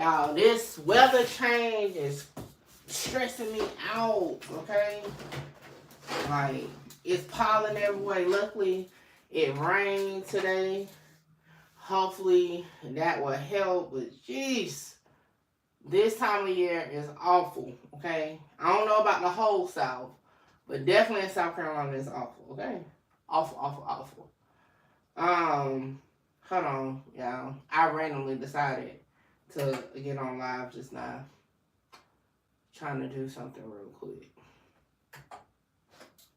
Y'all, this weather change is stressing me out, okay? Like, it's pollen everywhere. Luckily, it rained today. Hopefully, that will help. But, jeez, this time of year is awful, okay? I don't know about the whole South, but definitely in South Carolina, it's awful, okay? Awful, awful, awful. Hold on, y'all. I randomly decided to get on live just now. Trying to do something real quick.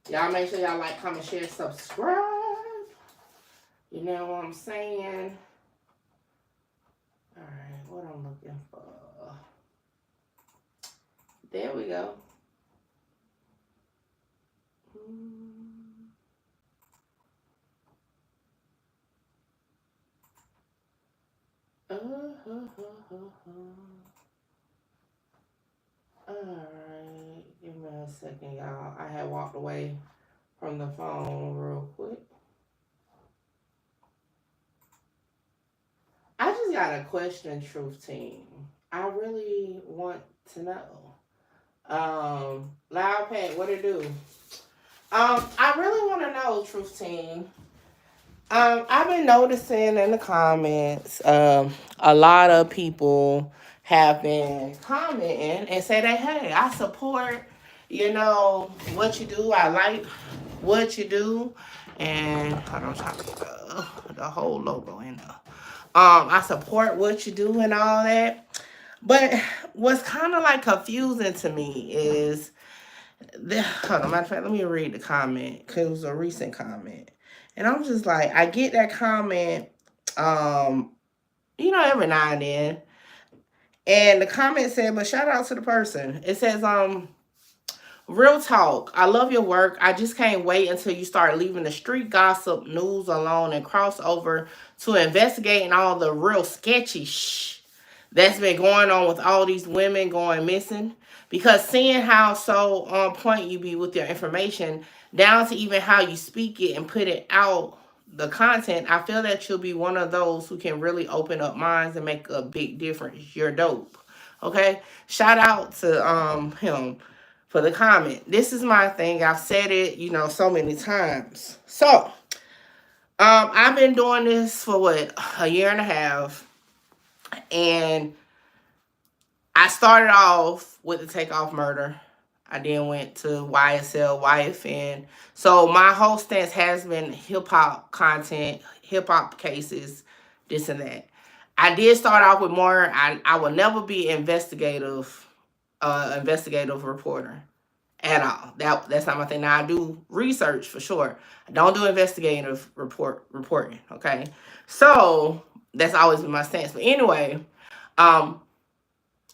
Y'all make sure y'all like, comment, share, subscribe. You know what I'm saying? Alright, what I'm looking for. There we go. Alright, give me a second, y'all. I had walked away from the phone real quick. I just got a question, Truth Team. I really want to know. Loud Pat, what it do? I really want to know, Truth Team. I've been noticing in the comments, a lot of people have been commenting and say that, hey, I support, what you do. I like what you do. And hold on, I'm trying to get the whole logo in there. I support what you do and all that. But what's kind of like confusing to me is, hold on, matter of fact, let me read the comment because it was a recent comment. And I'm just like, I get that comment, every now and then. And the comment said, but shout out to the person. It says, real talk. I love your work. I just can't wait until you start leaving the street gossip news alone and cross over to investigating all the real sketchy that's been going on with all these women going missing. Because seeing how so on point you be with your information, down to even how you speak it and put it out, the content, I feel that you'll be one of those who can really open up minds and make a big difference. You're dope. Okay? Shout out to him for the comment. This is my thing. I've said it, so many times. So, I've been doing this for a year and a half. And I started off with the Takeoff murder. I then went to YSL, YFN. So my whole stance has been hip-hop content, hip-hop cases, this and that. I did start off with more. I will never be investigative reporter at all. That's not my thing. Now I do research for sure. I don't do investigative reporting. Okay, so that's always been my stance. But anyway,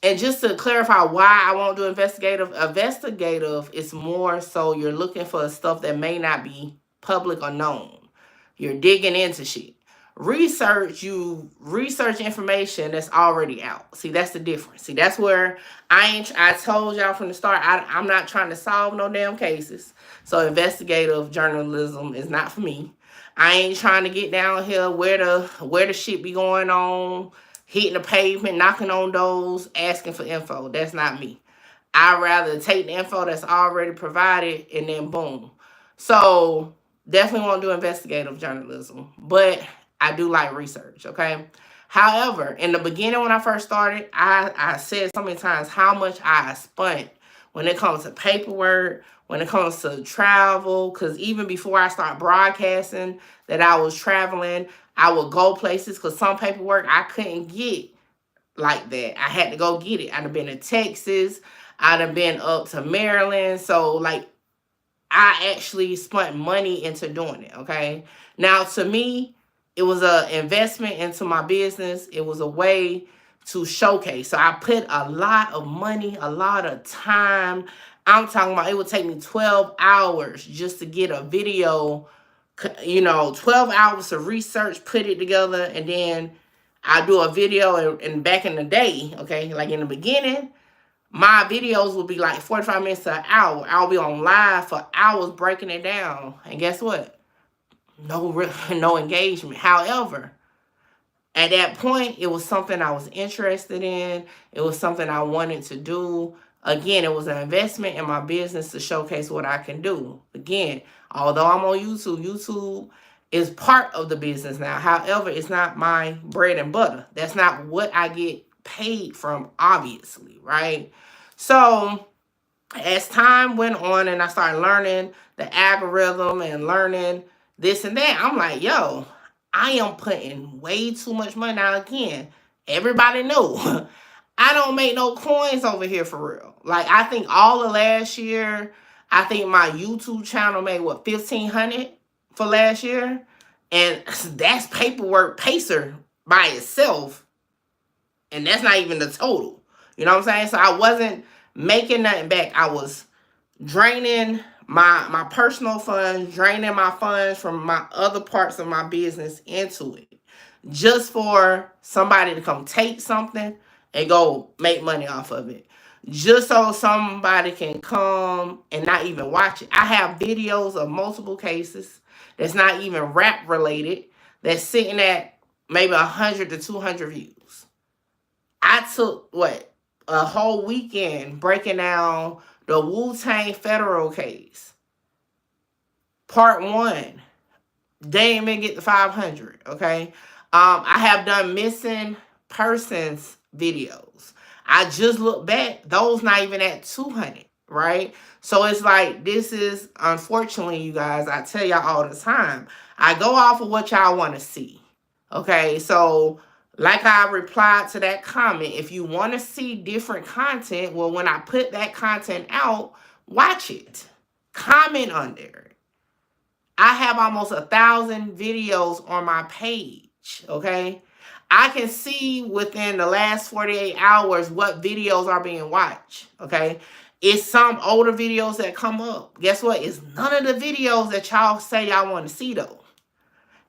and just to clarify why I won't do investigative is more so you're looking for stuff that may not be public or known. You're digging into shit. You research information that's already out. See, that's the difference. See, that's where I told y'all from the start, I'm not trying to solve no damn cases. So investigative journalism is not for me. I ain't trying to get down here where the shit be going on, hitting the pavement, knocking on doors, asking for info. That's not me. I'd rather take the info that's already provided and then boom. So definitely won't do investigative journalism, but I do like research, okay? However, in the beginning when I first started, I said so many times how much I spent when it comes to paperwork, when it comes to travel, because even before I start broadcasting that I was traveling, I would go places because some paperwork I couldn't get like that. I had to go get it. I'd have been to Texas. I'd have been up to Maryland. So, like, I actually spent money into doing it, okay? Now, to me, it was an investment into my business. It was a way to showcase. So I put a lot of money, a lot of time. I'm talking about it would take me 12 hours just to get a video, 12 hours to research, put it together, and then I do a video. And back in the day, okay, like in the beginning, my videos would be like 45 minutes to an hour. I'll be on live for hours breaking it down. And guess what? No engagement. However, At that point, it was something I was interested in. It was something I wanted to do. Again, it was an investment in my business to showcase what I can do. Again, although I'm on YouTube, YouTube is part of the business now. However, it's not my bread and butter. That's not what I get paid from, obviously, right? So as time went on and I started learning the algorithm and learning this and that, I'm like, yo, I am putting way too much money. Now, again, everybody know I don't make no coins over here for real. Like, I think all of last year, I think my YouTube channel made what, 1,500 for last year? And that's paperwork pacer by itself. And that's not even the total. You know what I'm saying? So I wasn't making nothing back. I was draining my personal funds, draining my funds from my other parts of my business into it, just for somebody to come take something and go make money off of it, just so somebody can come and not even watch it. I have videos of multiple cases that's not even rap related, that's sitting at maybe 100 to 200 views. I took a whole weekend breaking down the Wu-Tang federal case. Part 1. They didn't even get to 500, okay? I have done missing persons videos. I just look back, those not even at 200, right? So it's like, this is, unfortunately, you guys, I tell y'all all the time, I go off of what y'all want to see, okay? So like I replied to that comment, if you want to see different content, well, when I put that content out, watch it. Comment under it. I have almost 1,000 videos on my page, okay? I can see within the last 48 hours what videos are being watched, okay? It's some older videos that come up. Guess what? It's none of the videos that y'all say y'all want to see, though.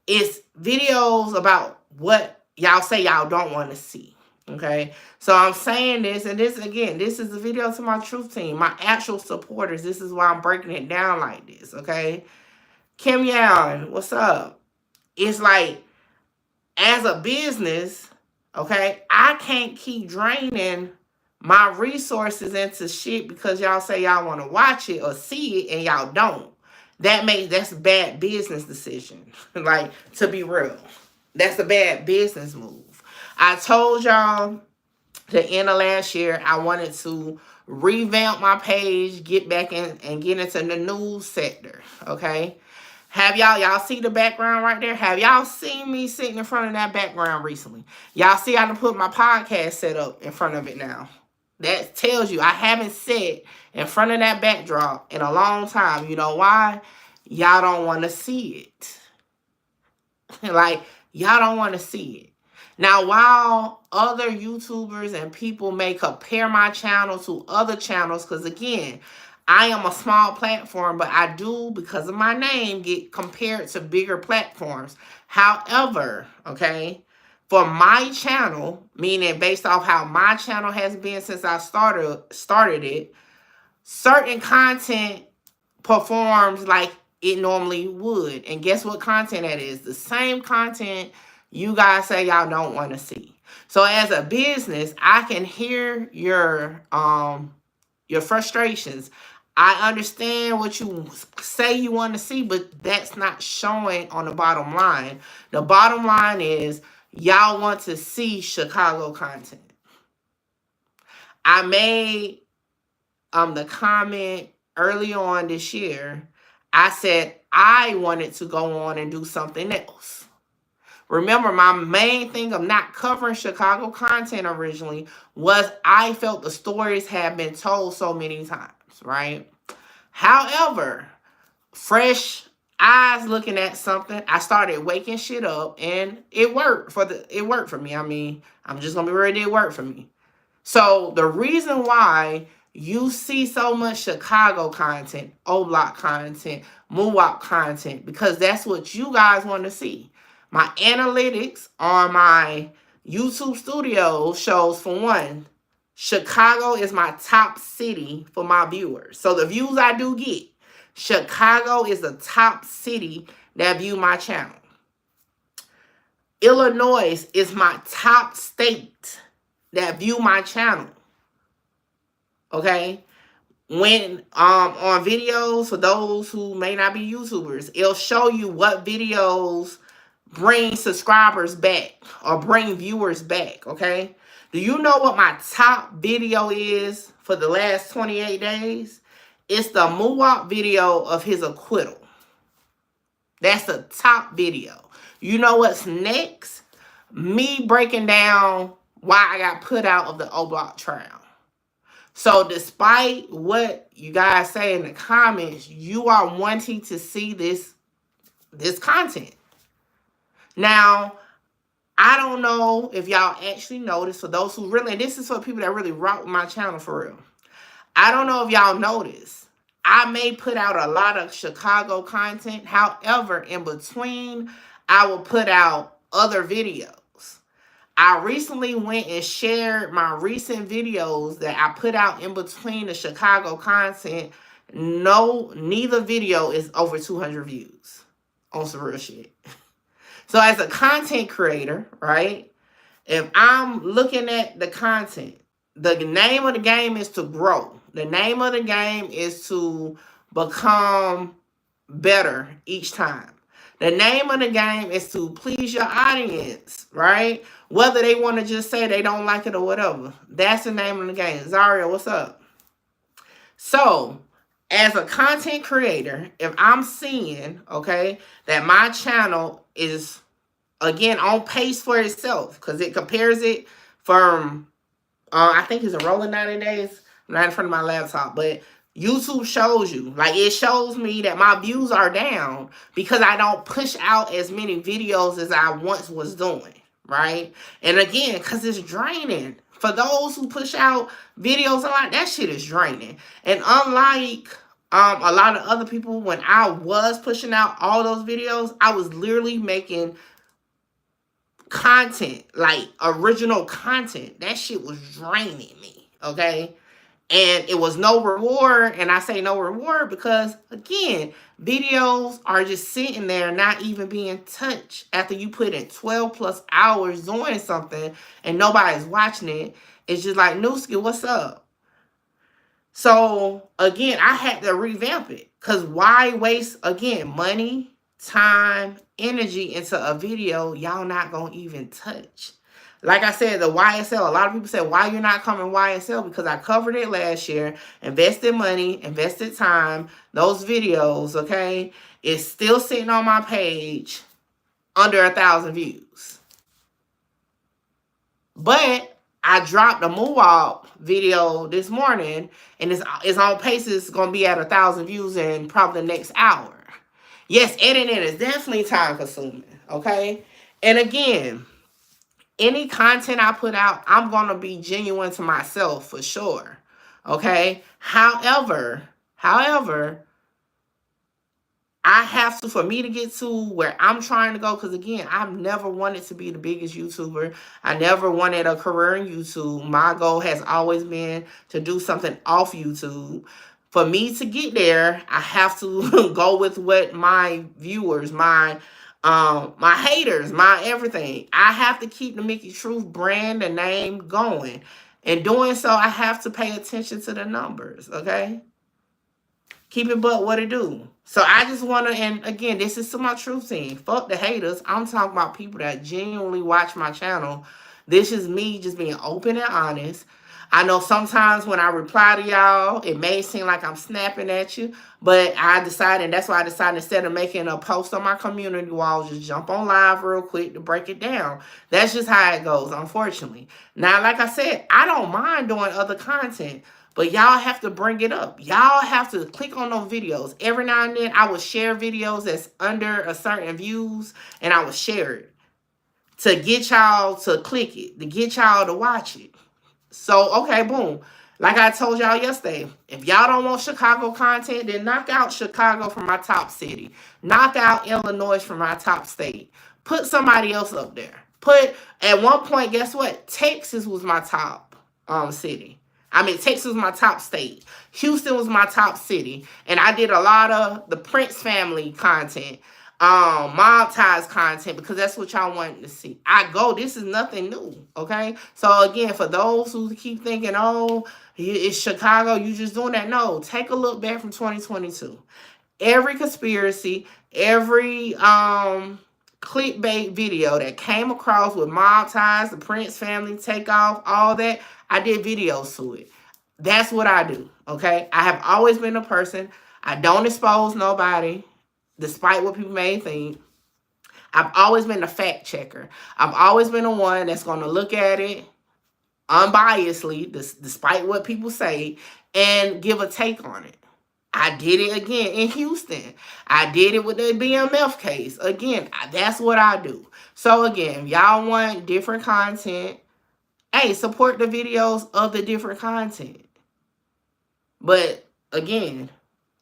It's videos about what y'all say y'all don't want to see, okay? So I'm saying this, and this, again, this is a video to my truth team, my actual supporters. This is why I'm breaking it down like this, okay? Kim Young, what's up? It's like, as a business, okay, I can't keep draining my resources into shit because y'all say y'all want to watch it or see it and y'all don't. That's a bad business decision. Like, to be real, that's a bad business move. I told y'all the end of last year I wanted to revamp my page, get back in and get into the news sector, okay? Have y'all see the background right there? Have y'all seen me sitting in front of that background recently? Y'all see I done put my podcast set up in front of it now. That tells you I haven't sat in front of that backdrop in a long time. You know why? Y'all don't want to see it. Like, y'all don't want to see it. Now, while other YouTubers and people may compare my channel to other channels, because again, I am a small platform, but I do, because of my name, get compared to bigger platforms. However, okay, for my channel, meaning based off how my channel has been since I started it, certain content performs like it normally would. And guess what content that is? The same content you guys say y'all don't want to see. So as a business, I can hear your frustrations. I understand what you say you want to see, but that's not showing on the bottom line. The bottom line is y'all want to see Chicago content. I made the comment early on this year. I said I wanted to go on and do something else. Remember, my main thing of not covering Chicago content originally was I felt the stories had been told so many times, right? However, fresh eyes looking at something, I started waking shit up, and it worked for me. I mean, I'm just gonna be real, it did work for me. So the reason why you see so much Chicago content, O-Block content, Moonwalk content, because that's what you guys want to see. My analytics on my YouTube studio shows, for one, Chicago is my top city for my viewers. So the views I do get, Chicago is the top city that view my channel. Illinois is my top state that view my channel. Okay? When on videos, for those who may not be YouTubers, it'll show you what videos bring subscribers back or bring viewers back. Okay? Do you know what my top video is for the last 28 days? It's the Muwop video of his acquittal. That's the top video. You know what's next? Me breaking down why I got put out of the O-Block trial. So despite what you guys say in the comments, you are wanting to see this content. Now, I don't know if y'all actually noticed, for those who really, and this is for people that really rock with my channel for real. I don't know if y'all noticed. I may put out a lot of Chicago content. However, in between, I will put out other videos. I recently went and shared my recent videos that I put out in between the Chicago content. Neither video is over 200 views on some real shit. So as a content creator, right, if I'm looking at the content, the name of the game is to grow. The name of the game is to become better each time. The name of the game is to please your audience, right? Whether they want to just say they don't like it or whatever. That's the name of the game. Zaria, what's up? So, as a content creator, if I'm seeing, okay, that my channel is, again, on pace for itself, because it compares it from, I think it's a rolling 90 days. I'm not in front of my laptop, but YouTube shows you, like, it shows me that my views are down because I don't push out as many videos as I once was doing, right? And again, because it's draining. For those who push out videos a lot, that shit is draining. And unlike a lot of other people, when I was pushing out all those videos, I was literally making content, like original content. That shit was draining me, okay? And it was no reward. And I say no reward because, again, videos are just sitting there not even being touched after you put in 12 plus hours doing something and nobody's watching it. It's just like, Newski, what's up? So, again, I had to revamp it. Because why waste, again, money, time, energy into a video y'all not going to even touch? Like I said, the YSL, a lot of people say, why you're not coming YSL? Because I covered it last year, invested money, invested time. Those videos, okay, is still sitting on my page under 1,000 views. But I dropped a Muwop video this morning, and it's on pace. It's going to be at 1,000 views in probably the next hour. Yes, editing is definitely time consuming, okay? And again, any content I put out, I'm going to be genuine to myself for sure. Okay? However, I have to, for me to get to where I'm trying to go, because again, I've never wanted to be the biggest YouTuber. I never wanted a career in YouTube. My goal has always been to do something off YouTube. For me to get there, I have to go with what my viewers, my haters, my everything. I have to keep the Mickey Truth brand and name going. In doing so, I have to pay attention to the numbers, okay? Keep it but what it do. So I just want to, and again, this is to my truth team. Fuck the haters. I'm talking about people that genuinely watch my channel. This is me just being open and honest. I know sometimes when I reply to y'all, it may seem like I'm snapping at you, but I decided, and that's why I decided, instead of making a post on my community wall, just jump on live real quick to break it down. That's just how it goes, unfortunately. Now, like I said, I don't mind doing other content, but y'all have to bring it up. Y'all have to click on those videos. Every now and then, I will share videos that's under a certain views, and I will share it to get y'all to click it, to get y'all to watch it. So, okay, boom. Like I told y'all yesterday, if y'all don't want Chicago content, then knock out Chicago from my top city. Knock out Illinois from my top state. Put somebody else up there. At one point, guess what? Texas was my top city. I mean, Texas was my top state. Houston was my top city. And I did a lot of the Prince family content. mob ties content because that's what y'all wanted to see. This is nothing new. Okay. So again, for those who keep thinking, oh, it's Chicago, you just doing that. No, take a look back from 2022. Every conspiracy, every clickbait video that came across with mob ties, the Prince family takeoff, all that, I did videos to it. That's what I do. Okay. I have always been a person. I don't expose nobody, despite what people may think. I've always been a fact checker. I've always been the one that's going to look at it unbiasedly, despite what people say, and give a take on it. I did it again in Houston. I did it with the BMF case. Again, that's what I do. So again, if y'all want different content, hey, support the videos of the different content. But again,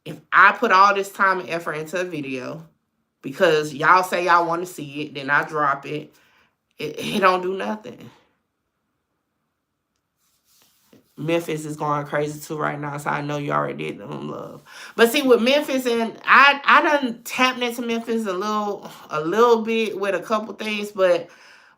if I put all this time and effort into a video because y'all say y'all want to see it, then I drop it, it don't do nothing. Memphis is going crazy too right now, so I know you already did them love. But see, with Memphis, and I done tapped into Memphis a little bit with a couple things, but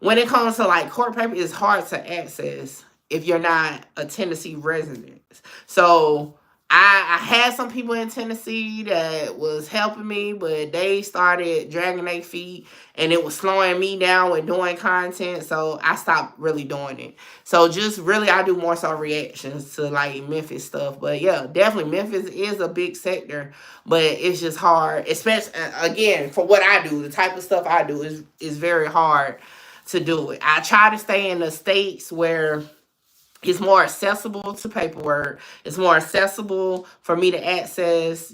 when it comes to like court paper, it's hard to access if you're not a Tennessee resident. So I had some people in Tennessee that was helping me, but they started dragging their feet and it was slowing me down with doing content. So I stopped really doing it. So just really, I do more so reactions to like Memphis stuff. But yeah, definitely Memphis is a big sector, but it's just hard, especially again, for what I do, the type of stuff I do is very hard to do it. I try to stay in the states where it's more accessible to paperwork. It's more accessible for me to access,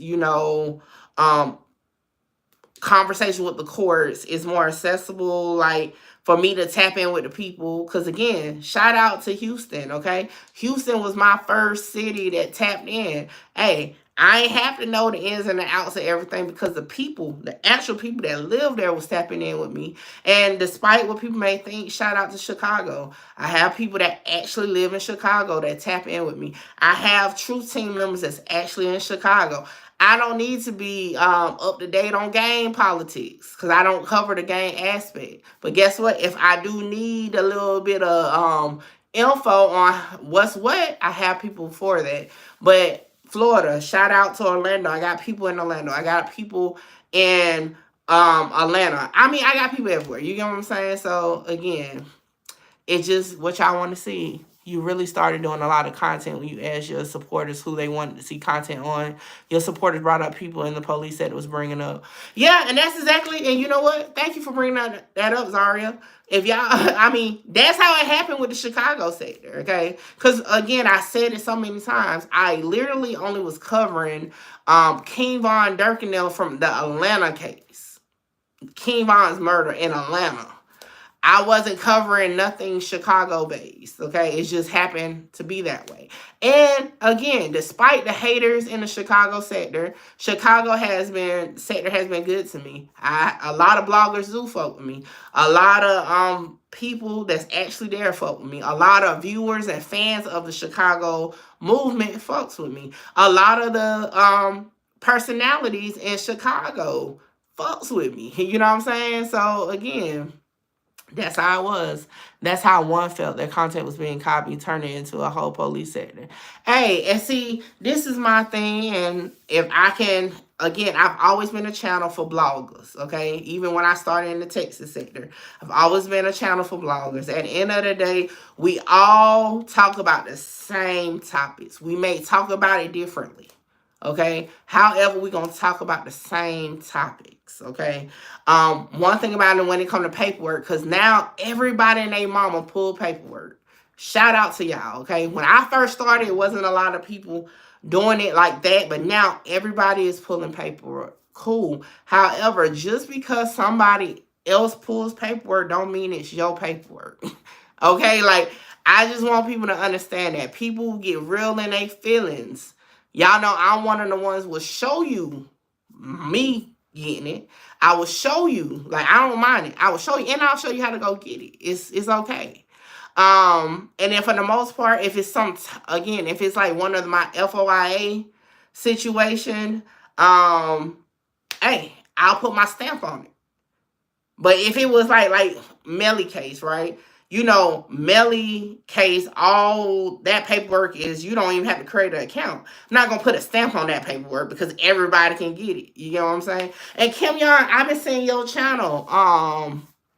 conversation with the courts. It's more accessible, like, for me to tap in with the people. Because, again, shout out to Houston, okay? Houston was my first city that tapped in. Hey, I ain't have to know the ins and the outs of everything because the actual people that live there was tapping in with me. And despite what people may think, shout out to Chicago. I have people that actually live in Chicago that tap in with me. I have true team members that's actually in Chicago. I don't need to be up to date on game politics because I don't cover the game aspect. But guess what? If I do need a little bit of info on what's what, I have people for that. But Florida, shout out to Orlando. I got people in Orlando. I got people in Atlanta. I mean, I got people everywhere. You get what I'm saying? So again, it's just what y'all want to see. You really started doing a lot of content when you asked your supporters who they wanted to see content on. Your supporters brought up people in the police that it was bringing up. Yeah, and that's exactly, and you know what? Thank you for bringing that up, Zaria. If y'all, I mean, that's how it happened with the Chicago sector, okay? Because, again, I said it so many times. I literally only was covering King Von Durkindale from the Atlanta case. King Von's murder in Atlanta. I wasn't covering nothing Chicago-based, okay? It just happened to be that way. And, again, despite the haters in the Chicago sector, Chicago has been good to me. A lot of bloggers do fuck with me. A lot of people that's actually there fuck with me. A lot of viewers and fans of the Chicago movement fucks with me. A lot of the personalities in Chicago fucks with me. You know what I'm saying? So, again, that's how it was. That's how one felt their content was being copied, turning it into a whole police sector. Hey, and see, this is my thing. And if I can, again, I've always been a channel for bloggers, okay? Even when I started in the Texas sector, I've always been a channel for bloggers. At the end of the day, we all talk about the same topics. We may talk about it differently, okay? However, we're going to talk about the same topics, okay? One thing about it when it comes to paperwork, because now everybody and their mama pull paperwork. Shout out to y'all, okay? When I first started, it wasn't a lot of people doing it like that, but now everybody is pulling paperwork. Cool. However, just because somebody else pulls paperwork don't mean it's your paperwork, okay? Like, I just want people to understand that. People get real in their feelings. Y'all know I'm one of the ones who will show you me getting it. I will show you, like, I don't mind it. I will show you, and I'll show you how to go get it. It's okay. And then for the most part, if it's if it's like one of my FOIA situation, hey, I'll put my stamp on it. But if it was like Melly case, right? You know, Melly case, all that paperwork is you don't even have to create an account. I'm not gonna put a stamp on that paperwork because everybody can get it. You get what I'm saying? And Kim Young, I've been seeing your channel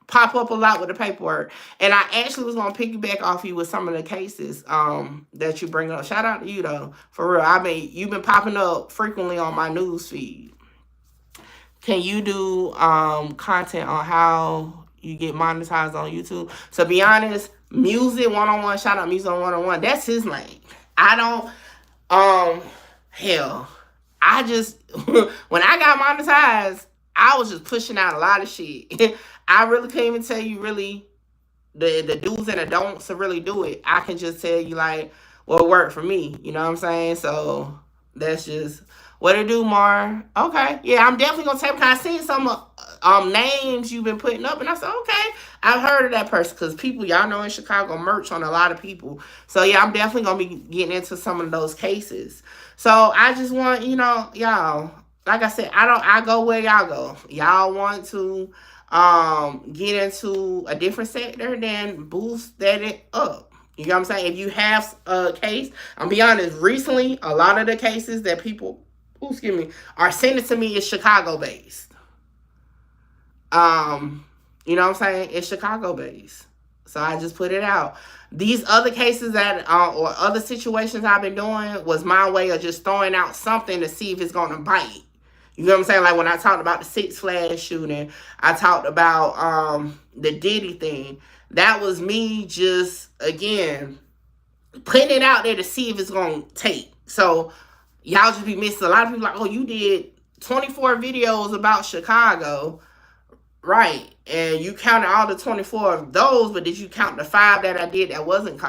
pop up a lot with the paperwork. And I actually was gonna piggyback off you with some of the cases that you bring up. Shout out to you though, for real. You've been popping up frequently on my news feed. Can you do content on how you get monetized on YouTube? To be honest, Music 101, shout out Music 101, that's his lane. I don't, hell, I just, when I got monetized, I was just pushing out a lot of shit. I really can't even tell you really the do's and the don'ts to really do it. I can just tell you like what worked for me. You know what I'm saying? So that's just what it do, Mar. Okay, yeah, I'm definitely gonna take. Because I seen some names you've been putting up, and I said, okay, I've heard of that person because people y'all know in Chicago merch on a lot of people. So yeah, I'm definitely gonna be getting into some of those cases. So I just want y'all. Like I said, I go where y'all go. Y'all want to get into a different sector, then boost that up. You know what I'm saying? If you have a case, I'll be honest, recently, a lot of the cases that people, are sending to me is Chicago based. You know what I'm saying? It's Chicago based. So I just put it out. These other cases that, or other situations I've been doing was my way of just throwing out something to see if it's going to bite. You know what I'm saying? Like when I talked about the Six Flags shooting, I talked about the Diddy thing. That was me just, again, putting it out there to see if it's going to take. So y'all just be missing. A lot of people like, oh, you did 24 videos about Chicago. Right. And you counted all the 24 of those, but did you count the 5 that I did that wasn't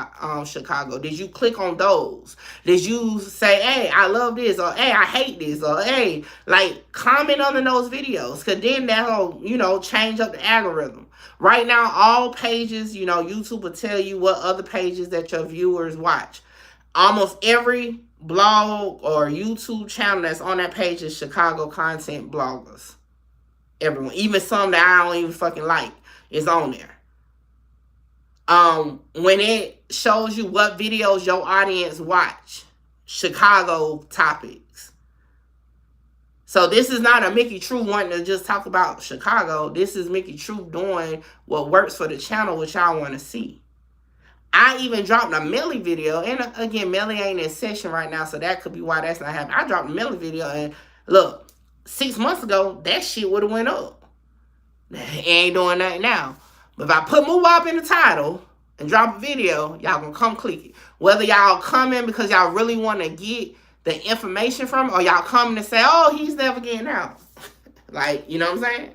Chicago? Did you click on those? Did you say, hey, I love this, or hey, I hate this, or hey, like comment on those videos? Because then that'll, change up the algorithm. Right now, all pages, YouTube will tell you what other pages that your viewers watch. Almost every blog or YouTube channel that's on that page is Chicago content bloggers. Everyone, even some that I don't even fucking like, is on there. When it shows you what videos your audience watch, Chicago topics. So this is not a Mickey True wanting to just talk about Chicago. This is Mickey True doing what works for the channel, which y'all want to see. I even dropped a Melly video, and again, Melly ain't in session right now, so that could be why that's not happening. I dropped a Melly video, and look, 6 months ago, that shit would have went up. It ain't doing nothing now. But if I put Moobop in the title and drop a video, y'all gonna come click it. Whether y'all come in because y'all really want to get the information from it, or y'all coming to say, oh, he's never getting out. Like, you know what I'm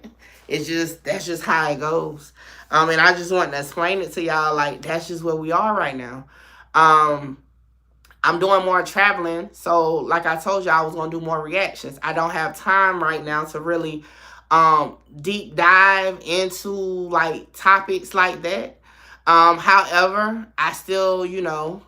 saying? That's just how it goes. And I just want to explain it to y'all, like, that's just where we are right now. I'm doing more traveling. So like I told you, I was going to do more reactions. I don't have time right now to really deep dive into like topics like that. However, I still,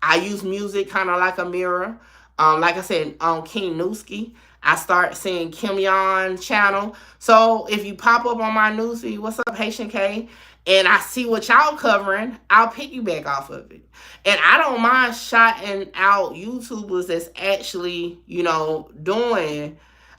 I use music kind of like a mirror. Like I said, on King Newski, I start seeing Kim Young channel. So if you pop up on my newsfeed, what's up, Haitian K? And I see what y'all covering, I'll piggyback off of it. And I don't mind shouting out YouTubers that's actually, doing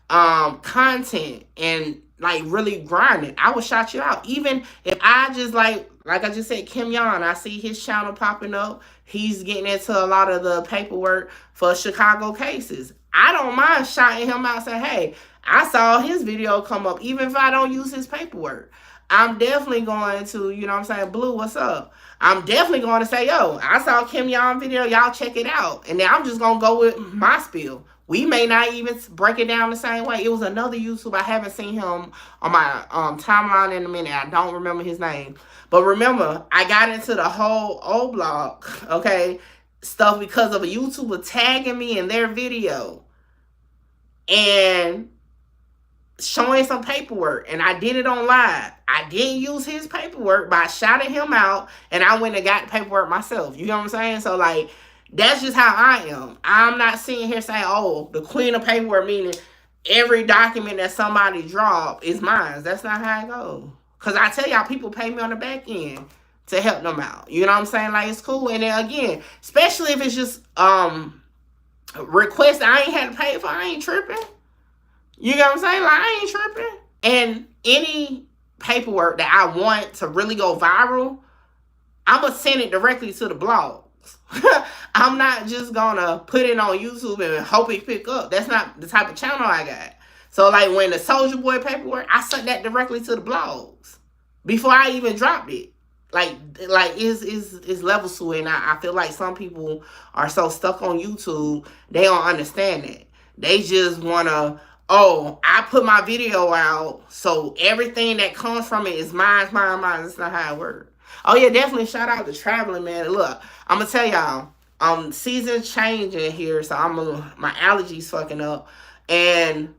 content and like really grinding. I will shout you out. Even if I just like I just said, Kim Young, I see his channel popping up. He's getting into a lot of the paperwork for Chicago cases. I don't mind shouting him out and saying, hey, I saw his video come up, even if I don't use his paperwork. I'm definitely going to, Blue, what's up? I'm definitely going to say, yo, I saw Kim Young video. Y'all check it out. And then I'm just going to go with my spiel. We may not even break it down the same way. It was another YouTuber. I haven't seen him on my timeline in a minute. I don't remember his name. But remember, I got into the whole old blog, stuff because of a YouTuber tagging me in their video and showing some paperwork, and I did it on live. I didn't use his paperwork, but I shouted him out, and I went and got the paperwork myself. You know what I'm saying? So, that's just how I am. I'm not sitting here saying, oh, the queen of paperwork, meaning every document that somebody drop is mine. That's not how it goes. Cause I tell y'all, people pay me on the back end to help them out. You know what I'm saying? Like, it's cool. And then again, especially if it's just requests I ain't had to pay for, I ain't tripping. You know what I'm saying? Like, I ain't tripping. And any paperwork that I want to really go viral, I'm gonna send it directly to the blogs. I'm not just gonna put it on YouTube and hope it pick up. That's not the type of channel I got. So like when the Soulja Boy paperwork, I sent that directly to the blogs before I even dropped it. Like is levels to it. And I feel like some people are so stuck on YouTube, they don't understand that. They just wanna, oh, I put my video out, so everything that comes from it is mine. That's not how it works. Oh yeah, definitely shout out to Traveling, man. Look, I'm gonna tell y'all, seasons changing here, so my allergies fucking up, and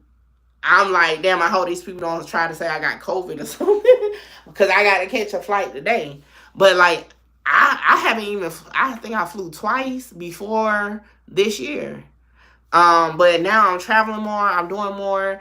I'm like, damn, I hope these people don't try to say I got COVID or something, because I gotta catch a flight today. But like, I haven't even, I think I flew twice before this year. But now I'm traveling more, I'm doing more.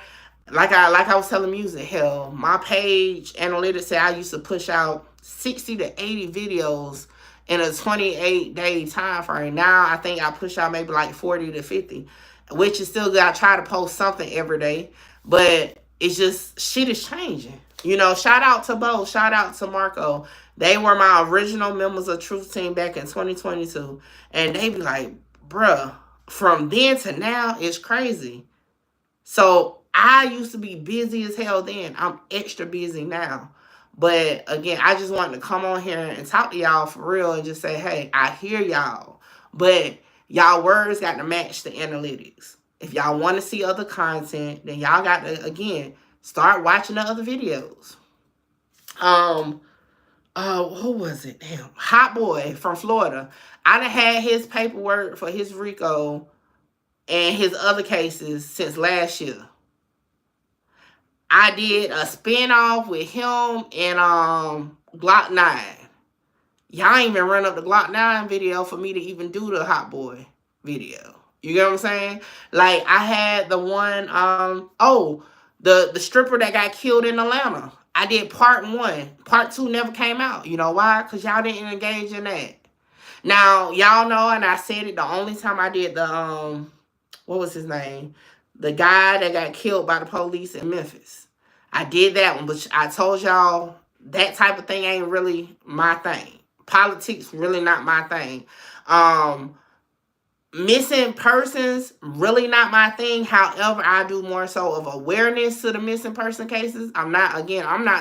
Like I was telling Music, hell, my page analytics said I used to push out 60 to 80 videos in a 28-day time frame. Now I think I push out maybe like 40 to 50, which is still good. I try to post something every day, but it's just, shit is changing. You know, shout out to Bo, shout out to Marco. They were my original members of Truth Team back in 2022. And they be like, bruh, from then to now, it's crazy. So I used to be busy as hell then. I'm extra busy now. But again, I just wanted to come on here and talk to y'all for real and just say, hey, I hear y'all. But y'all words got to match the analytics. If y'all want to see other content, then y'all got to, again, start watching the other videos. Who was it? Damn. Hot Boy from Florida. I done had his paperwork for his RICO and his other cases since last year. I did a spinoff with him and Glock 9. Y'all ain't even run up the Glock 9 video for me to even do the Hot Boy video. You get what I'm saying? Like, I had the one, the stripper that got killed in Atlanta. I did part 1. Part 2 never came out. You know why? Because y'all didn't engage in that. Now, y'all know, and I said it, the only time I did the, what was his name? The guy that got killed by the police in Memphis. I did that one, but I told y'all that type of thing ain't really my thing. Politics really not my thing. Missing persons really not my thing. However, I do more so of awareness to the missing person cases. I'm not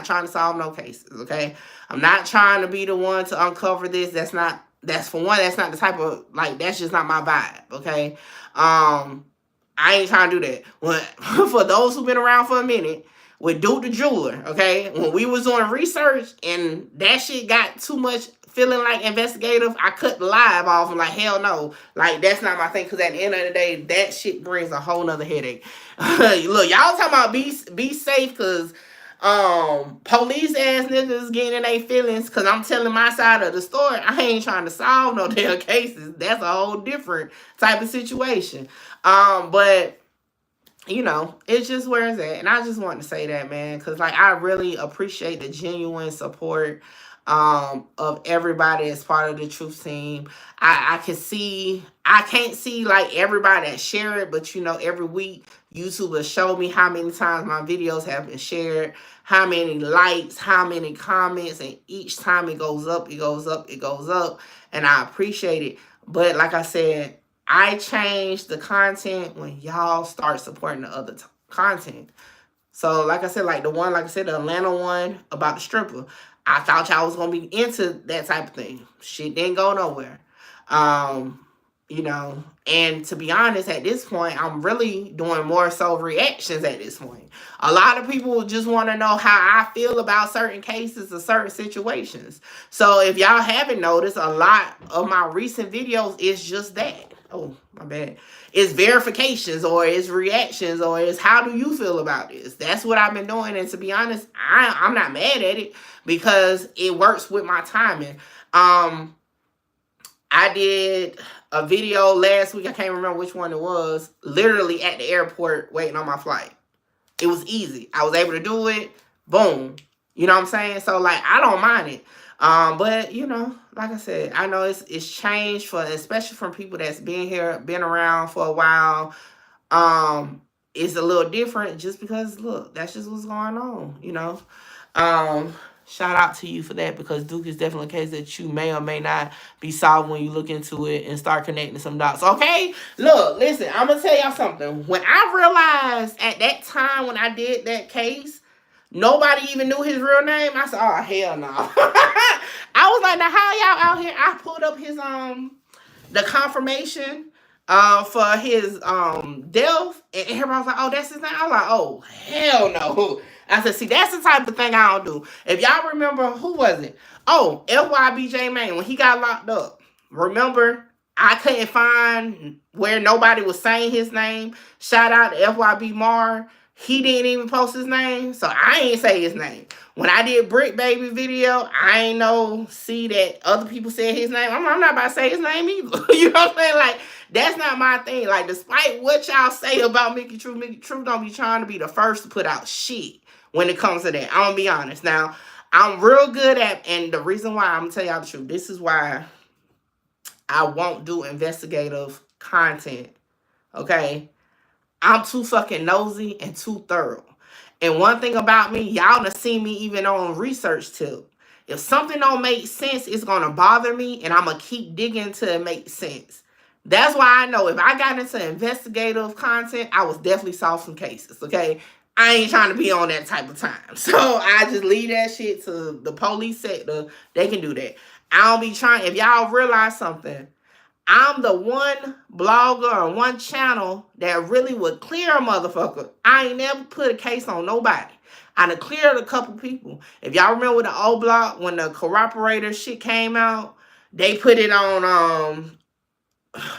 trying to solve no cases, okay? I'm not trying to be the one to uncover this. That's not the type of, like, that's just not my vibe, okay? I ain't trying to do that. For those who've been around for a minute, with Duke the Jeweler, okay? When we was doing research and that shit got too much feeling like investigative, I cut the live off. I'm like, hell no. Like, that's not my thing, because at the end of the day, that shit brings a whole nother headache. Look, y'all talking about be safe, because police ass niggas getting in their feelings because I'm telling my side of the story. I ain't trying to solve no damn cases. That's a whole different type of situation. But you know, it's just where it's at. And I just want to say that, man, because, like, I really appreciate the genuine support of everybody as part of the Truth Team. I can't see, like, everybody that share it, but, you know, every week, YouTube will show me how many times my videos have been shared, how many likes, how many comments, and each time it goes up, it goes up, it goes up, and I appreciate it. But, like I said, I change the content when y'all start supporting the other content. So, like I said, like the Atlanta one about the stripper, I thought y'all was going to be into that type of thing. Shit didn't go nowhere. You know, and to be honest, at this point, I'm really doing more so reactions at this point. A lot of people just want to know how I feel about certain cases or certain situations. So if y'all haven't noticed, a lot of my recent videos is just that. Oh, my bad. It's verifications, or it's reactions, or it's how do you feel about this? That's what I've been doing. And to be honest, I'm not mad at it because it works with my timing. I did a video last week. I can't remember which one it was. Literally at the airport waiting on my flight. It was easy. I was able to do it. Boom. You know what I'm saying? So like, I don't mind it. But you know, like I said, I know it's changed for, especially from people that's been here, been around for a while. It's a little different just because look, that's just what's going on, you know. Shout out to you for that, because Duke is definitely a case that you may or may not be solved when you look into it and start connecting some dots. Okay, look, listen, I'm gonna tell y'all something. When I realized at that time when I did that case, nobody even knew his real name. I said, oh hell no. I was like, now how y'all out here? I pulled up his the confirmation for his death, and everybody was like, oh, that's his name. I was like, oh hell no. I said, see, that's the type of thing I don't do. If y'all remember, who was it? Oh, FYBJ Mane, when he got locked up. Remember, I couldn't find where nobody was saying his name. Shout out to FYB Mar. He didn't even post his name, so I ain't say his name. When I did Brick Baby video, I ain't see that other people said his name. I'm not about to say his name either. You know what I'm saying? Like, that's not my thing. Like, despite what y'all say about Mickey Truth don't be trying to be the first to put out shit when it comes to that. I'm gonna be honest. Now, I'm real good at, and the reason why, I'm gonna tell y'all the truth, this is why I won't do investigative content, okay? I'm too fucking nosy and too thorough. And one thing about me, y'all done see me even on research tip. If something don't make sense, it's gonna bother me, and I'm gonna keep digging till it makes sense. That's why I know if I got into investigative content, I was definitely solve some cases, okay? I ain't trying to be on that type of time. So I just leave that shit to the police sector. They can do that. I don't be trying, if y'all realize something, I'm the one blogger or one channel that really would clear a motherfucker. I ain't never put a case on nobody. I done cleared a couple people. If y'all remember the old block, when the cooperator shit came out, they put it on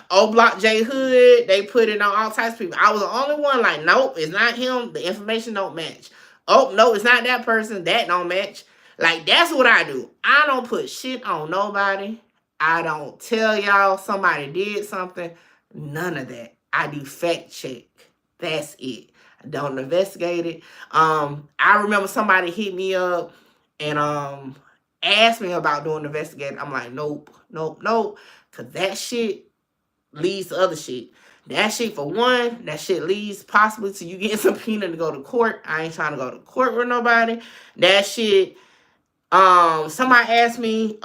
old block J Hood. They put it on all types of people. I was the only one like, nope, it's not him. The information don't match. Oh, no, it's not that person. That don't match. Like, that's what I do. I don't put shit on nobody. I don't tell y'all somebody did something. None of that. I do fact check. That's it. I don't investigate it. I remember somebody hit me up and asked me about doing investigating. I'm like, nope. Because that shit leads to other shit. That shit, for one, that shit leads possibly to you getting subpoenaed to go to court. I ain't trying to go to court with nobody. That shit, somebody asked me,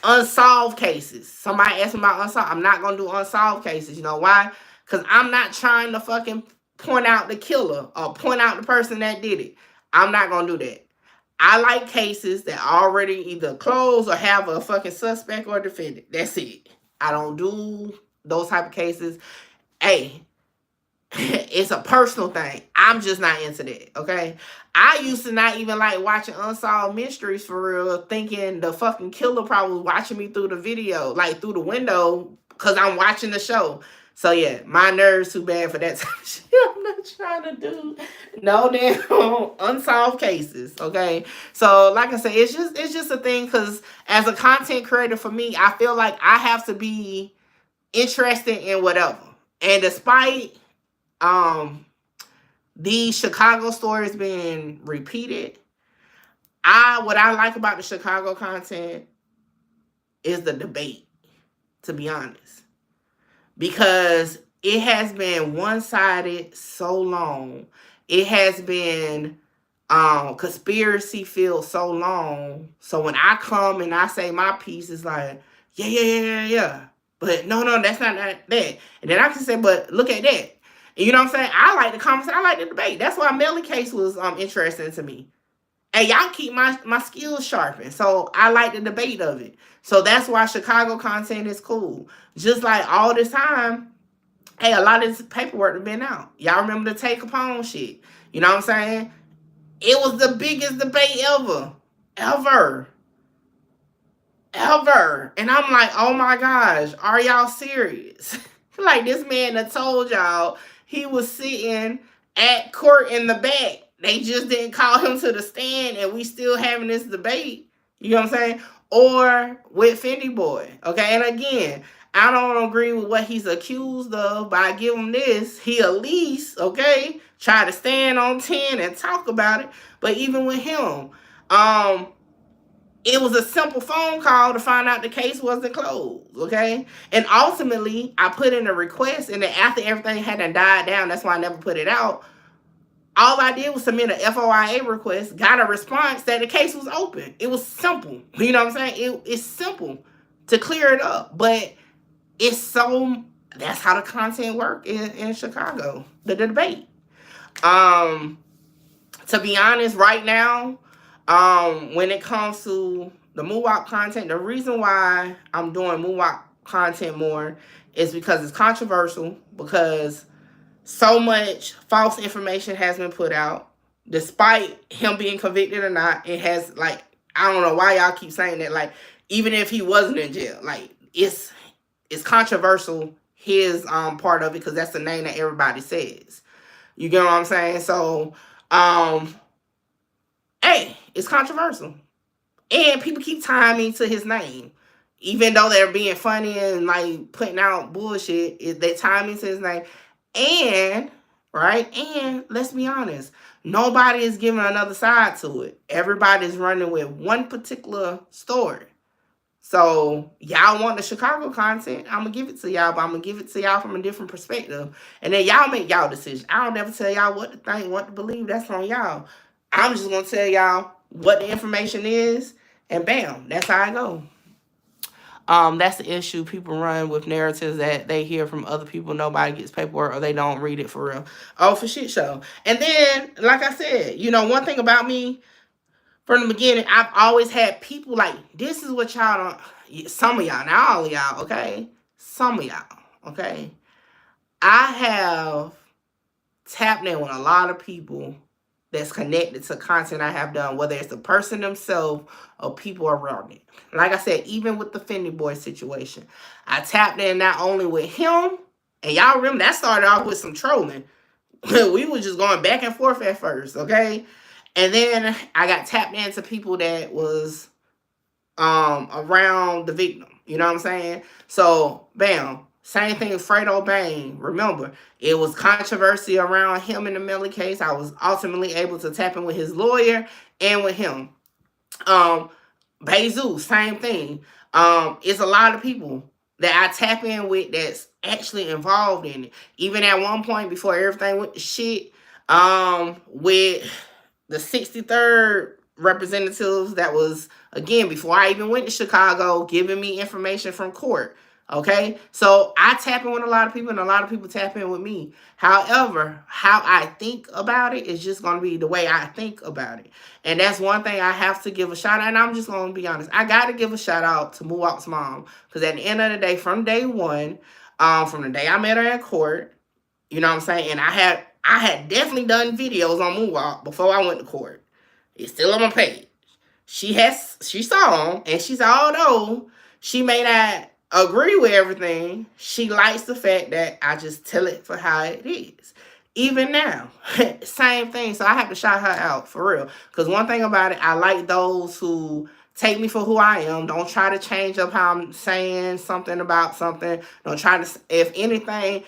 unsolved cases. Somebody asked me about unsolved. I'm not going to do unsolved cases. You know why? Because I'm not trying to fucking point out the killer or point out the person that did it. I'm not going to do that. I like cases that already either closed or have a fucking suspect or defendant. That's it. I don't do those type of cases. Hey, it's a personal thing. I'm just not into that, okay? I used to not even like watching Unsolved Mysteries for real, thinking the fucking killer probably was watching me through the video, like through the window, because I'm watching the show. So yeah, my nerves too bad for that type of shit. I'm not trying to do no damn unsolved cases, okay? So like I said, it's just a thing, because as a content creator for me, I feel like I have to be interested in whatever. And despite these Chicago stories being repeated, what I like about the Chicago content is the debate, to be honest. Because it has been one-sided so long. It has been conspiracy filled so long. So when I come and I say my piece, it's like, yeah. But no, that's not that. And then I can say, but look at that. You know what I'm saying? I like the conversation. I like the debate. That's why Melly case was interesting to me. And y'all keep my skills sharpened. So I like the debate of it. So that's why Chicago content is cool. Just like all this time, hey, a lot of this paperwork has been out. Y'all remember the Take Capone shit. You know what I'm saying? It was the biggest debate ever. And I'm like, oh my gosh, are y'all serious? Like, this man that told y'all he was sitting at court in the back. They just didn't call him to the stand, and we still having this debate. You know what I'm saying? or with Fendi Boy. Okay, and again, I don't agree with what he's accused of, but I give him this. He at least, okay, try to stand on 10 and talk about it. But even with him, it was a simple phone call to find out the case wasn't closed, okay? And ultimately, I put in a request, and then after everything had died down, that's why I never put it out. All I did was submit an FOIA request, got a response that the case was open. It was simple. You know what I'm saying? It's simple to clear it up. But it's so, that's how the content work in Chicago, the debate. To be honest, right now, when it comes to the MUWOP content, the reason why I'm doing MUWOP content more is because it's controversial, because so much false information has been put out. Despite him being convicted or not, it has, like, I don't know why y'all keep saying that. Like, even if he wasn't in jail, like, it's controversial, his part of it, because that's the name that everybody says. You get what I'm saying? So, hey, it's controversial. And people keep tying me to his name. Even though they're being funny and like putting out bullshit, they tie me to his name. And, right? And let's be honest, nobody is giving another side to it. Everybody's running with one particular story. So y'all want the Chicago content, I'm going to give it to y'all, but I'm going to give it to y'all from a different perspective. And then y'all make y'all decision. I don't ever tell y'all what to think, what to believe. That's on y'all. I'm just going to tell y'all what the information is, and bam, that's how I go. That's the issue. People run with narratives that they hear from other people. Nobody gets paperwork, or they don't read it for real. Oh, for shit show. And then, like I said, you know, one thing about me from the beginning, I've always had people like, this is what y'all don't, some of y'all, not all of y'all, okay? Some of y'all, okay? I have tapped in with a lot of people that's connected to content I have done, whether it's the person themselves or people around it. Like I said, even with the Fendi Boy situation, I tapped in not only with him, and y'all remember that started off with some trolling. We were just going back and forth at first, okay? And then I got tapped into people that was around the victim. You know what I'm saying? So, bam. Same thing with Fredo Bang. Remember, it was controversy around him in the Melly case. I was ultimately able to tap in with his lawyer and with him. Bezu, same thing. It's a lot of people that I tap in with that's actually involved in it. Even at one point before everything went to shit, with the 63rd representatives, that was, again, before I even went to Chicago, giving me information from court. Okay, so I tap in with a lot of people, and a lot of people tap in with me. However, how I think about it is just going to be the way I think about it. And that's one thing I have to give a shout out. And I'm just going to be honest. I got to give a shout out to MUWOP's mom. Because at the end of the day, from day one, from the day I met her in court, you know what I'm saying? And I had definitely done videos on MUWOP before I went to court. It's still on my page. She saw them, and she said, although she may not agree with everything, she likes the fact that I just tell it for how it is. Even now, same thing. So I have to shout her out for real. Because one thing about it, I like those who take me for who I am. Don't try to change up how I'm saying something about something. Don't try to, if anything,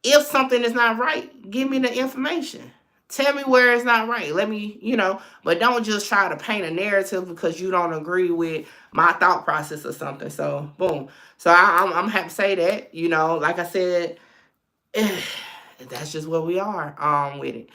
if something is not right, give me the information. Tell me where it's not right. Let me, you know, but don't just try to paint a narrative because you don't agree with my thought process or something. So, boom. So I'm happy to say that, you know, like I said, that's just where we are with it.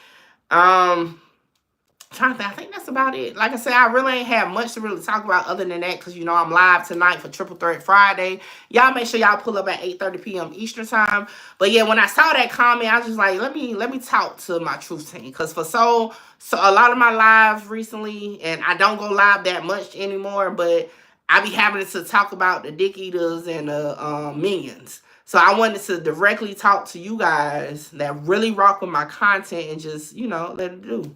Trying to think, I think that's about it. Like I said, I really ain't have much to really talk about other than that, because, you know, I'm live tonight for Triple Threat Friday. Y'all make sure y'all pull up at 8:30 p.m. Eastern time. But yeah, when I saw that comment, I was just like, let me talk to my truth team. Because for so a lot of my lives recently, and I don't go live that much anymore, but I be having to talk about the Dick Eaters and the Minions. So I wanted to directly talk to you guys that really rock with my content and just, you know, let it do.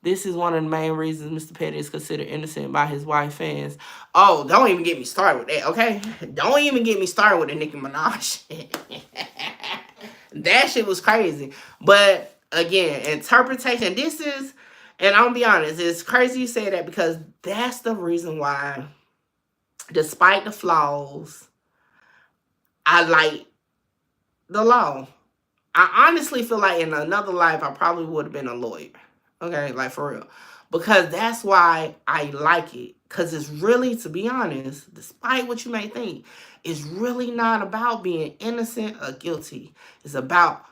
This is one of the main reasons Mr. Petty is considered innocent by his white fans. Oh, don't even get me started with that, okay? Don't even get me started with the Nicki Minaj shit. That shit was crazy. But, again, interpretation, this is, and I'm going to be honest, it's crazy you say that, because that's the reason why despite the flaws, I like the law. I honestly feel like in another life, I probably would have been a lawyer. Okay, like for real. Because that's why I like it. Because it's really, to be honest, despite what you may think, it's really not about being innocent or guilty. It's about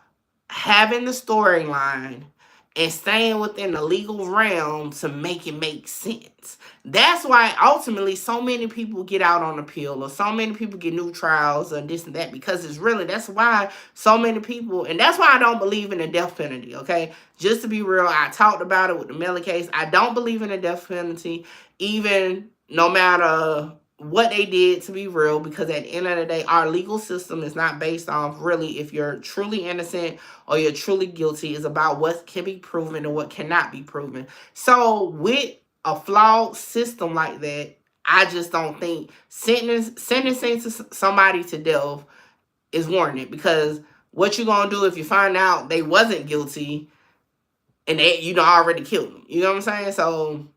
having the storyline and staying within the legal realm to make it make sense. That's why ultimately so many people get out on appeal, or so many people get new trials or this and that, because it's really, that's why so many people, and that's why I don't believe in the death penalty, okay? Just to be real, I talked about it with the Melly case. I don't believe in the death penalty, even no matter what they did, to be real, because at the end of the day, our legal system is not based off really if you're truly innocent or you're truly guilty. It's about what can be proven and what cannot be proven. So with a flawed system like that, I just don't think sentencing somebody to death is warranted, because what you gonna do if you find out they wasn't guilty and they, you know, already killed them? You know what I'm saying? So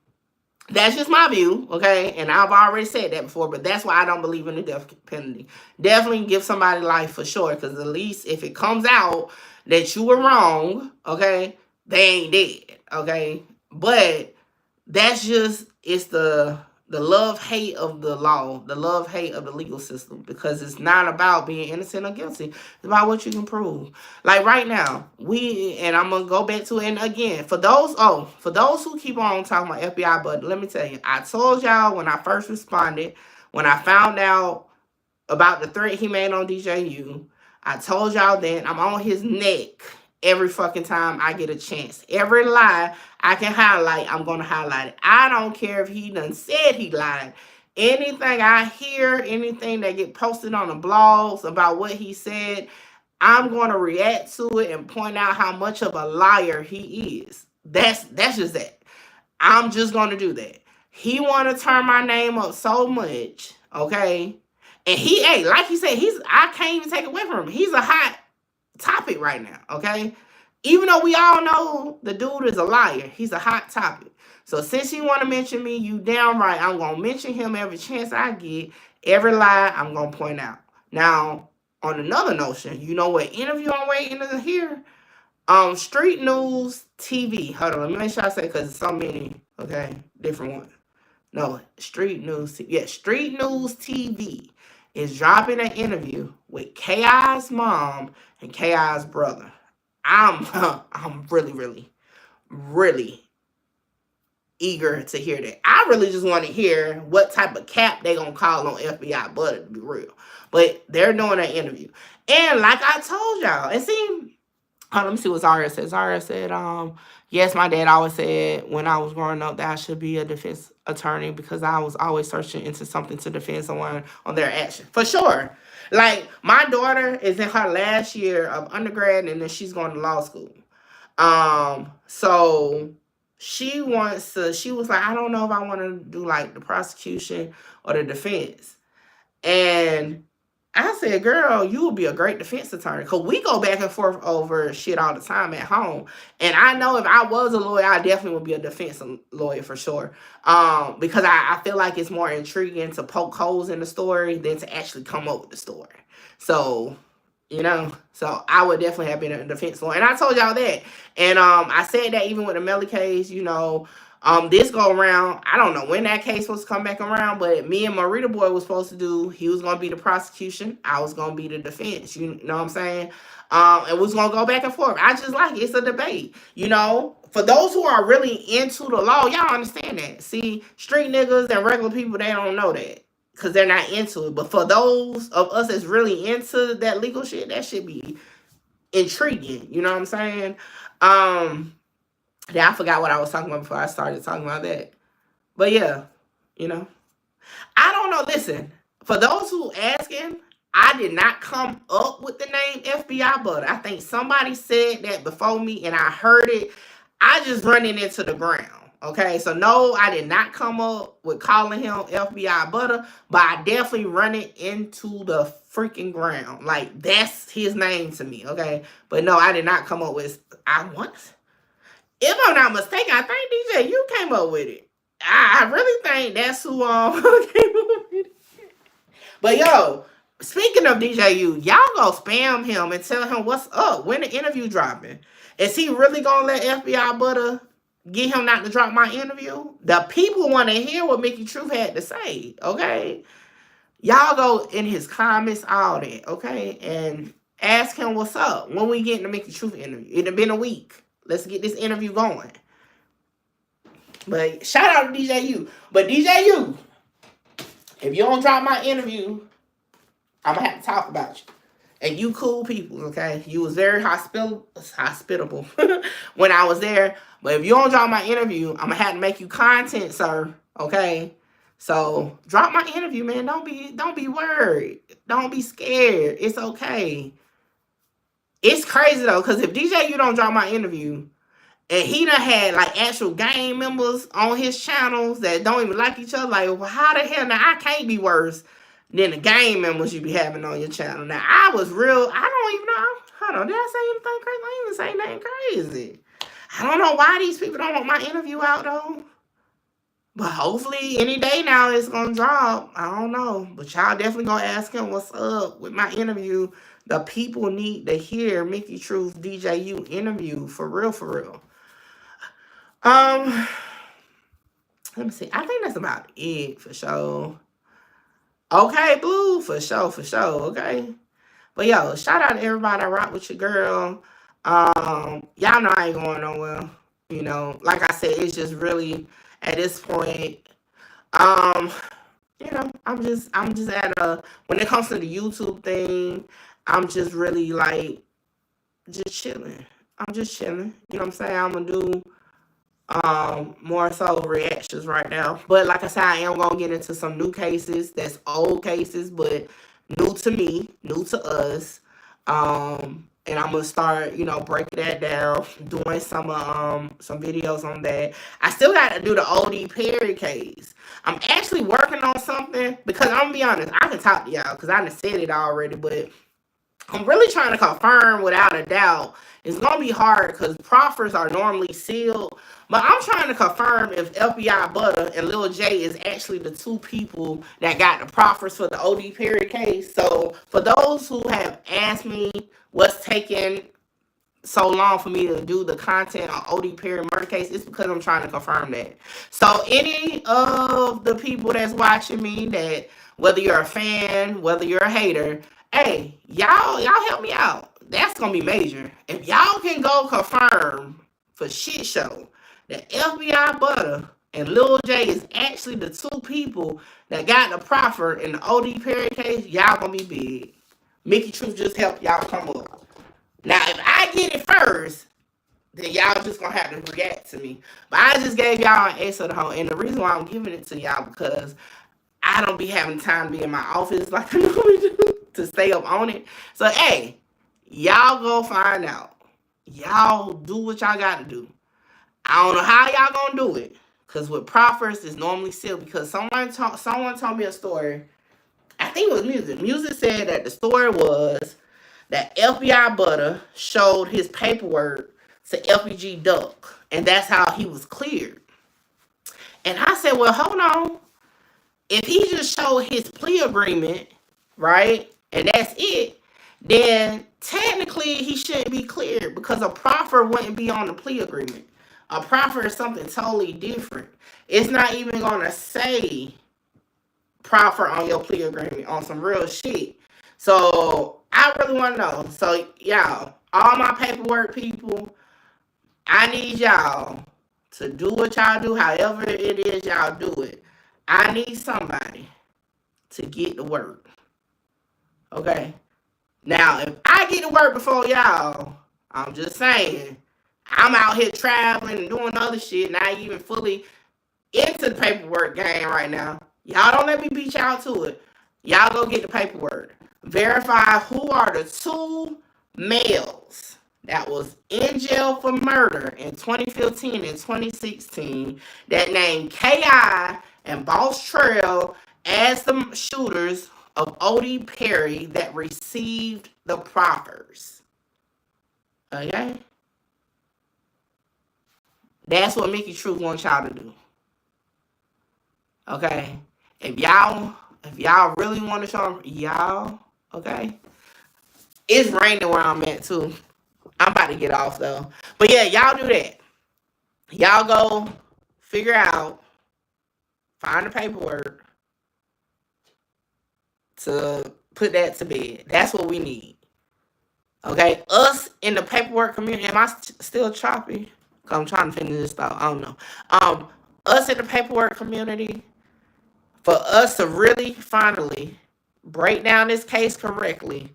that's just my view, okay? And I've already said that before, but that's why I don't believe in the death penalty. Definitely give somebody life for sure, because at least if it comes out that you were wrong, okay, they ain't dead, okay? But that's just, it's the love-hate of the law, the love-hate of the legal system, because it's not about being innocent or guilty. It's about what you can prove. Like right now, and I'm going to go back to it, and again, for those who keep on talking about FBI, but let me tell you, I told y'all when I first responded, when I found out about the threat he made on DJU, I told y'all then I'm on his neck every fucking time I get a chance. Every lie I can highlight, I'm going to highlight it. I don't care if he done said he lied. Anything I hear, anything that get posted on the blogs about what he said, I'm going to react to it and point out how much of a liar he is. That's just that. I'm just going to do that. He want to turn my name up so much, okay? And he, hey, like he said, I can't even take it away from him. He's a hot topic right now, okay? Even though we all know the dude is a liar, he's a hot topic. So since you want to mention me, you damn right, I'm going to mention him every chance I get. Every lie, I'm going to point out. Now, on another notion, you know what interview I'm waiting to hear? Street News TV. Hold on, let me make sure I say, because there's so many, okay, different ones. No, Street News. Yeah, Street News TV is dropping an interview with K.I.'s mom and K.I.'s brother. I'm really, really eager to hear that. I really just want to hear what type of cap they gonna call on FBI Butter, to be real. But they're doing an interview. And like I told y'all, and see, let me see what Zaria said. Zaria said, yes, my dad always said when I was growing up that I should be a defense attorney, because I was always searching into something to defend someone on their action. For sure. Like, my daughter is in her last year of undergrad, and then she's going to law school. So she was like, I don't know if I want to do like the prosecution or the defense. And I said, girl, you will be a great defense attorney, because we go back and forth over shit all the time at home. And I know if I was a lawyer, I definitely would be a defense lawyer for sure. Because I feel like it's more intriguing to poke holes in the story than to actually come up with the story. So, you know, so I would definitely have been a defense lawyer. And I told y'all that. And I said that even with the Melly case, you know, this go around, I don't know when that case was come back around, but me and Marita Boy was supposed to do, he was going to be the prosecution, I was going to be the defense, you know what I'm saying? And we was going to go back and forth. I just like it. It's a debate, you know? For those who are really into the law, y'all understand that. See, street niggas and regular people, they don't know that, because they're not into it. But for those of us that's really into that legal shit, that should be intriguing, you know what I'm saying? Yeah, I forgot what I was talking about before I started talking about that. But yeah, you know. I don't know. Listen, for those who asking, I did not come up with the name FBI Butter. I think somebody said that before me and I heard it. I just run it into the ground. Okay, so no, I did not come up with calling him FBI Butter, but I definitely run it into the freaking ground. Like, that's his name to me, okay? But no, I did not come up with, if I'm not mistaken, I think DJ, you came up with it. I really think that's who came up with it. But yo, speaking of DJU, y'all go spam him and tell him what's up. When the interview dropping? Is he really gonna let FBI Butter get him not to drop my interview? The people want to hear what Mickey Truth had to say. Okay, y'all go in his comments, all that. Okay, and ask him what's up when we get in the Mickey Truth interview. It'll been a week. Let's get this interview going. But shout out to DJU. But DJU, if you don't drop my interview, I'm gonna have to talk about you. And you cool people, okay? You was very hospitable when I was there. But if you don't drop my interview, I'm gonna have to make you content, sir. Okay? So drop my interview, man. Don't be worried. Don't be scared. It's okay. It's crazy though, because if DJ, you don't drop my interview, and he done had like actual gang members on his channels that don't even like each other, like, well, how the hell now? I can't be worse than the gang members you be having on your channel. Now, I was real, I don't even know. Hold on, did I say anything crazy? I didn't say nothing crazy. I don't know why these people don't want my interview out though. But hopefully any day now it's gonna drop. I don't know. But y'all definitely gonna ask him what's up with my interview. The people need to hear Mickey Truth DJU interview for real, for real. Let me see. I think that's about it for sure. Okay, Blue, for sure, okay. But yo, shout out to everybody that rock with your girl. Y'all know I ain't going nowhere. You know, like I said, it's just really at this point, you know, I'm just at a, when it comes to the YouTube thing, I'm just really like just chilling. I'm just chilling. You know what I'm saying? I'm gonna do more so reactions right now. But like I said, I am gonna get into some new cases. That's old cases, but new to me, new to us. And I'm gonna start, you know, breaking that down, doing some videos on that. I still got to do the O.D. Perry case. I'm actually working on something because I'm gonna be honest, I can talk to y'all because I done said it already, but I'm really trying to confirm without a doubt. It's gonna be hard because proffers are normally sealed, but I'm trying to confirm if FBI Butter and Lil J is actually the two people that got the proffers for the O.D. Perry case. So for those who have asked me what's taking so long for me to do the content on O.D. Perry murder case, it's because I'm trying to confirm that. So any of the people that's watching me, that whether you're a fan, whether you're a hater, hey, y'all help me out. That's gonna be major. If y'all can go confirm for shit show that FBI Butter and Lil J is actually the two people that got the proffer in the O.D. Perry case, y'all gonna be big. Mickey Truth just helped y'all come up. Now, if I get it first, then y'all just gonna have to react to me. But I just gave y'all an ace of the hole, and the reason why I'm giving it to y'all because I don't be having time to be in my office like I normally do to stay up on it. So, hey, y'all go find out. Y'all do what y'all got to do. I don't know how y'all gonna do it, because with proffers, it's normally sealed. Because someone told me a story. I think it was Music. Music said that the story was that FBI Butter showed his paperwork to FBG Duck, and that's how he was cleared. And I said, well, hold on. If he just showed his plea agreement, right, and that's it, then technically he shouldn't be cleared because a proffer wouldn't be on the plea agreement. A proffer is something totally different. It's not even going to say proffer on your plea agreement on some real shit. So I really want to know. So y'all, all my paperwork people, I need y'all to do what y'all do, however it is y'all do it. I need somebody to get to work. Okay? Now, if I get to work before y'all, I'm just saying, I'm out here traveling and doing other shit, not even fully into the paperwork game right now. Y'all don't let me beat y'all to it. Y'all go get the paperwork. Verify who are the two males that was in jail for murder in 2015 and 2016 that named K.I. and Boss Trail as the shooters of O.D. Perry that received the proffers. Okay? That's what Mickey Truth wants y'all to do. Okay? If y'all If y'all really want to show them, y'all, okay? It's raining where I'm at, too. I'm about to get off, though. But, yeah, y'all do that. Y'all go figure out, find the paperwork to put that to bed. That's what we need. Okay? Us in the paperwork community, am I still choppy? I'm trying to finish this thought. I don't know. Us in the paperwork community, for us to really finally break down this case correctly,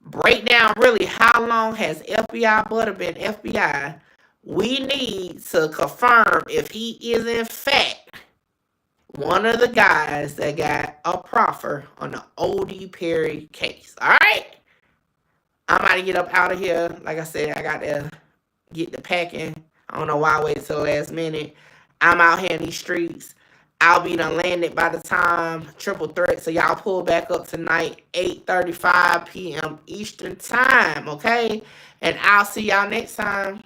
break down really how long has FBI Butter been FBI, we need to confirm if he is in fact one of the guys that got a proffer on the O.D. Perry case. All right? I'm about to get up out of here. Like I said, I got to get the packing. I don't know why I waited till the last minute. I'm out here in these streets. I'll be done landed by the time Triple Threat. So y'all pull back up tonight, 8:35 p.m. Eastern time, okay? And I'll see y'all next time.